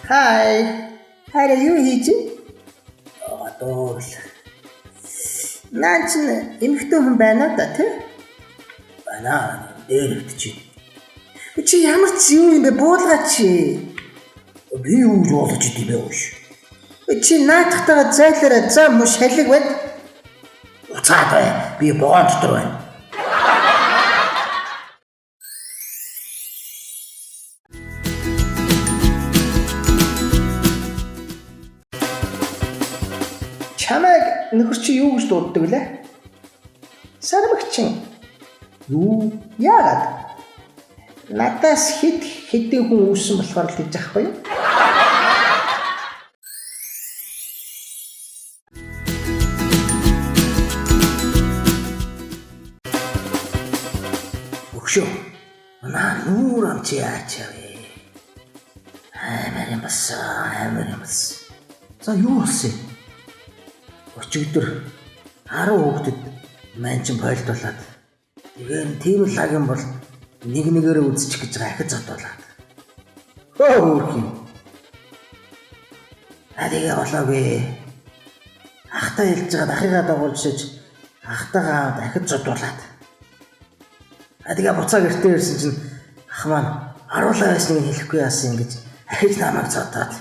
Хай. Хараа юу хийж? Дуур. Наач эмхтэн хүн байна да тий? Байна. Дээрвд чи. Чи ямар ч юу юм бэ? Буулгаач. Би юу болж идэв бэ ууш. Чи наатахтайгаа зайлаараа за муу шалиг бод. Уцаад бай. Би богоон дотор байна. Чамайг нөхөр чи юу гэж дууддаг лээ? Сармагчин. Юу? Яагаад? Надаас хэдэн хүн үүссэн болохоор л гэж ахгүй юу? Өгшөө. Наа нүүр амч яачаа вэ? Амар юм. За юу болсон? Өчигдөр 10 хүүхдэд манчин бойлдуулаад тэгээд тийм л лагин бол нэг нэгээрээ үзчих гэж байгаа ахиж зодуулаад. Хөөх юм. Тэгээ болоогүй. Ахтаа хэлж байгаа ахыгаа дагуулж ахтаагаа дахиж зодуулаад. Тэгээ буцаа гэртээ ирсэн чинь ах маань харуулаа байсныг хэлэхгүй яасан ингэж ахиж намайг зодоод.